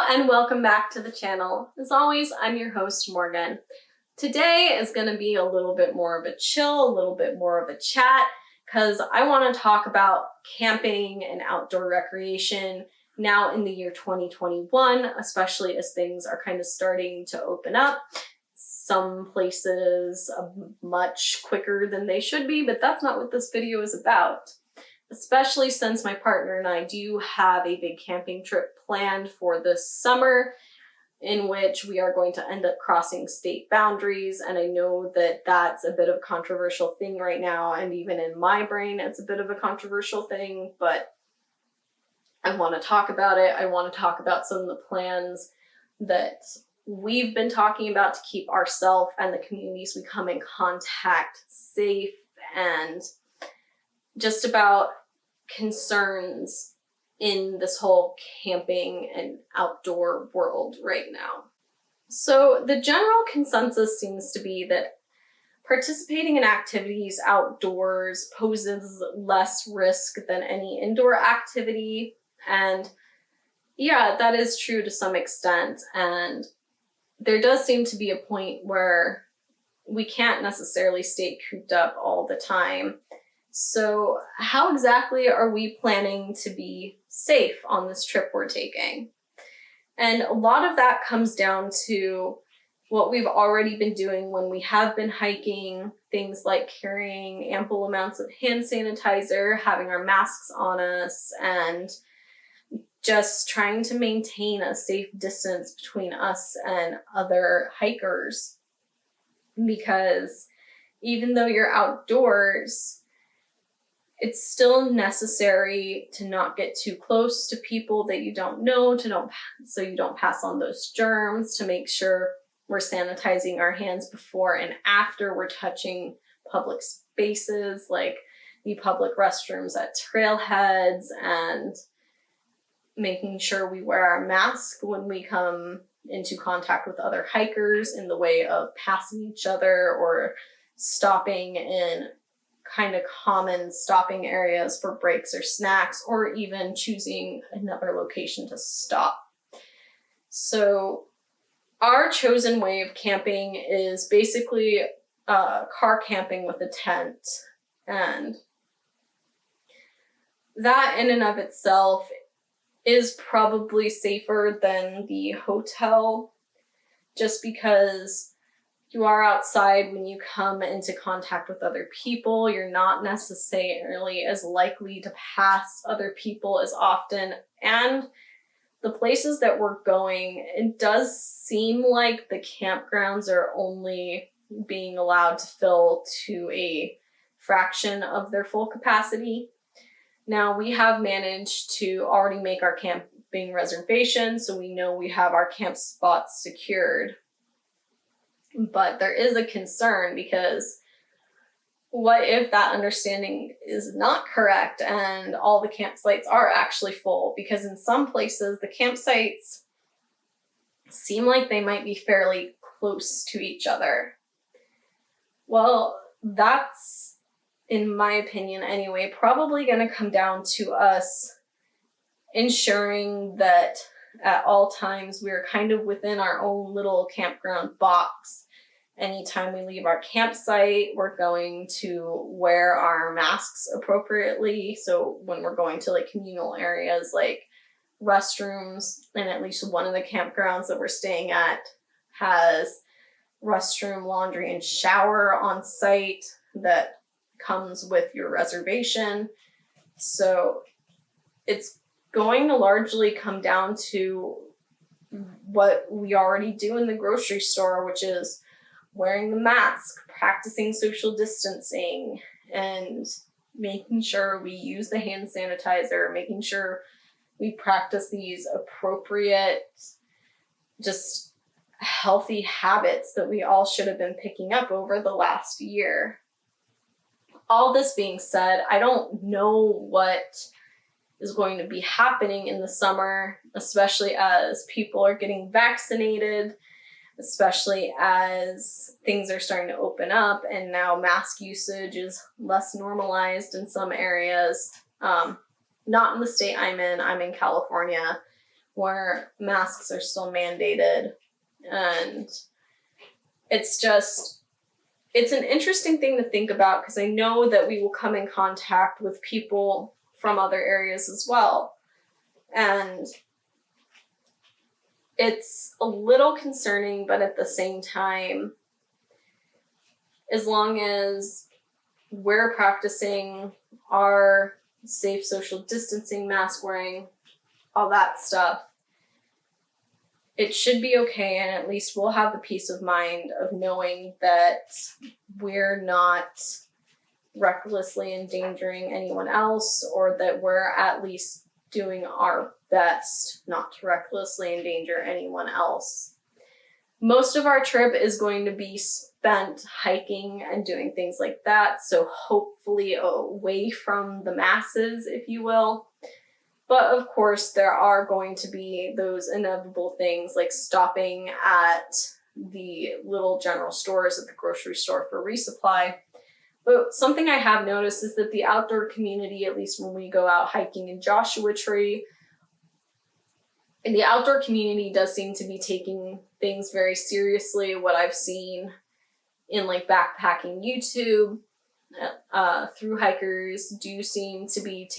and welcome back to the channel. As always, I'm your host, Morgan. Today is going to be a little bit more of a chill, a little bit more of a chat, because I want to talk about camping and outdoor recreation now in the year 2021, especially as things are kind of starting to open up. Some places much quicker than they should be, but that's not what this video is about. Especially since my partner and I do have a big camping trip planned for this summer in which we are going to end up crossing state boundaries. And I know that that's a bit of a controversial thing right now. And even in my brain, it's a bit of a controversial thing, but I want to talk about it. I want to talk about some of the plans that we've been talking about to keep ourselves and the communities we come in contact safe, and just about concerns in this whole camping and outdoor world right now. So the general consensus seems to be that participating in activities outdoors poses less risk than any indoor activity. And yeah, that is true to some extent. And there does seem to be a point where we can't necessarily stay cooped up all the time. So how exactly are we planning to be safe on this trip we're taking? And a lot of that comes down to what we've already been doing when we have been hiking, things like carrying ample amounts of hand sanitizer, having our masks on us, and just trying to maintain a safe distance between us and other hikers. Because even though you're outdoors, it's still necessary to not get too close to people that you don't know, so you don't pass on those germs, to make sure we're sanitizing our hands before and after we're touching public spaces like the public restrooms at trailheads, and making sure we wear our mask when we come into contact with other hikers in the way of passing each other or stopping in kind of common stopping areas for breaks or snacks, or even choosing another location to stop. So our chosen way of camping is basically car camping with a tent. And that in and of itself is probably safer than the hotel, just because you are outside when you come into contact with other people. You're not necessarily as likely to pass other people as often. And the places that we're going, it does seem like the campgrounds are only being allowed to fill to a fraction of their full capacity. Now, we have managed to already make our camping reservation, so we know we have our camp spots secured. But there is a concern, because what if that understanding is not correct and all the campsites are actually full? Because in some places, the campsites seem like they might be fairly close to each other. Well, that's, in my opinion anyway, probably going to come down to us ensuring that at all times we're kind of within our own little campground box. Anytime we leave our campsite, we're going to wear our masks appropriately. So when we're going to like communal areas like restrooms, and at least one of the campgrounds that we're staying at has restroom, laundry, and shower on site that comes with your reservation. So it's going to largely come down to what we already do in the grocery store, which is wearing the mask, practicing social distancing, and making sure we use the hand sanitizer, making sure we practice these appropriate, just healthy habits that we all should have been picking up over the last year. All this being said, I don't know what is going to be happening in the summer, especially as people are getting vaccinated, especially as things are starting to open up, and now mask usage is less normalized in some areas. Not in the state I'm in California, where masks are still mandated. And it's an interesting thing to think about, because I know that we will come in contact with people from other areas as well. And it's a little concerning, but at the same time, as long as we're practicing our safe social distancing, mask wearing, all that stuff, it should be okay, and at least we'll have the peace of mind of knowing that we're not recklessly endangering anyone else, or that we're at least doing our best not to recklessly endanger anyone else. Most of our trip is going to be spent hiking and doing things like that, so hopefully away from the masses, if you will. But of course, there are going to be those inevitable things like stopping at the little general stores at the grocery store for resupply. But something I have noticed is that the outdoor community, at least when we go out hiking in Joshua Tree, and the outdoor community does seem to be taking things very seriously. What I've seen in like backpacking YouTube, through hikers do seem to be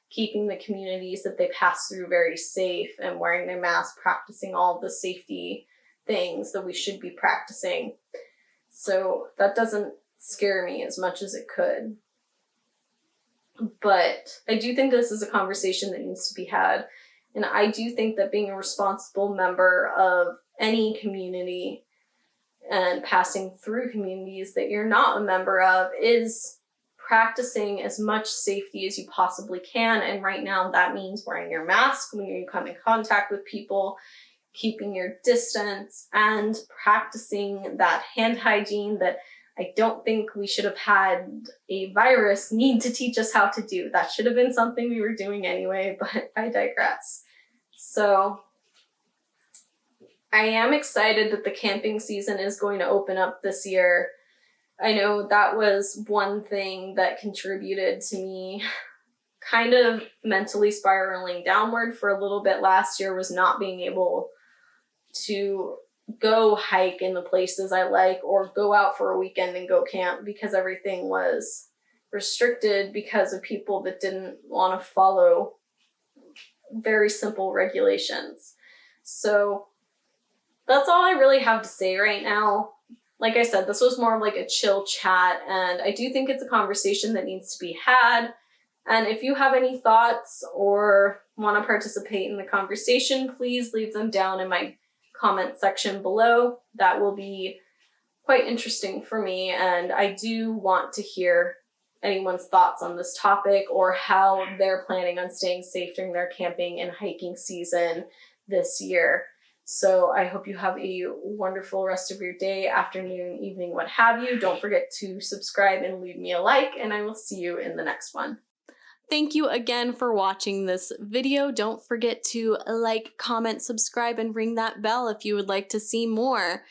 keeping the communities that they pass through very safe and wearing their masks, practicing all the safety things that we should be practicing. So that doesn't scare me as much as it could. But I do think this is a conversation that needs to be had. And I do think that being a responsible member of any community and passing through communities that you're not a member of is practicing as much safety as you possibly can. And right now that means wearing your mask when you come in contact with people, keeping your distance, and practicing that hand hygiene that I don't think we should have had a virus need to teach us how to do. That should have been something we were doing anyway, but I digress. So I am excited that the camping season is going to open up this year. I know that was one thing that contributed to me kind of mentally spiraling downward for a little bit last year, was not being able to go hike in the places I like or go out for a weekend and go camp, because everything was restricted because of people that didn't want to follow very simple regulations. So that's all I really have to say right now. Like I said, this was more of like a chill chat, and I do think it's a conversation that needs to be had. And if you have any thoughts or want to participate in the conversation, please leave them down in my comment section below. That will be quite interesting for me, and I do want to hear anyone's thoughts on this topic or how they're planning on staying safe during their camping and hiking season this year. So I hope you have a wonderful rest of your day, afternoon, evening, what have you. Don't forget to subscribe and leave me a like, and I will see you in the next one. Thank you again for watching this video. Don't forget to like, comment, subscribe, and ring that bell if you would like to see more.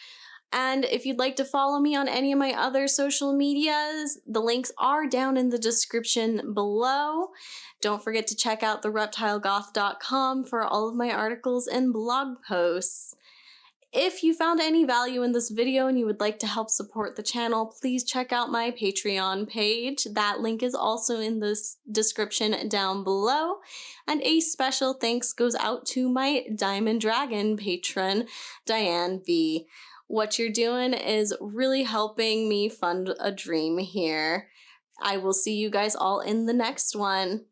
And if you'd like to follow me on any of my other social medias, the links are down in the description below. Don't forget to check out thereptilegoth.com for all of my articles and blog posts. If you found any value in this video and you would like to help support the channel, please check out my Patreon page. That link is also in the description down below. And a special thanks goes out to my Diamond Dragon patron, Diane B. What you're doing is really helping me fund a dream here. I will see you guys all in the next one.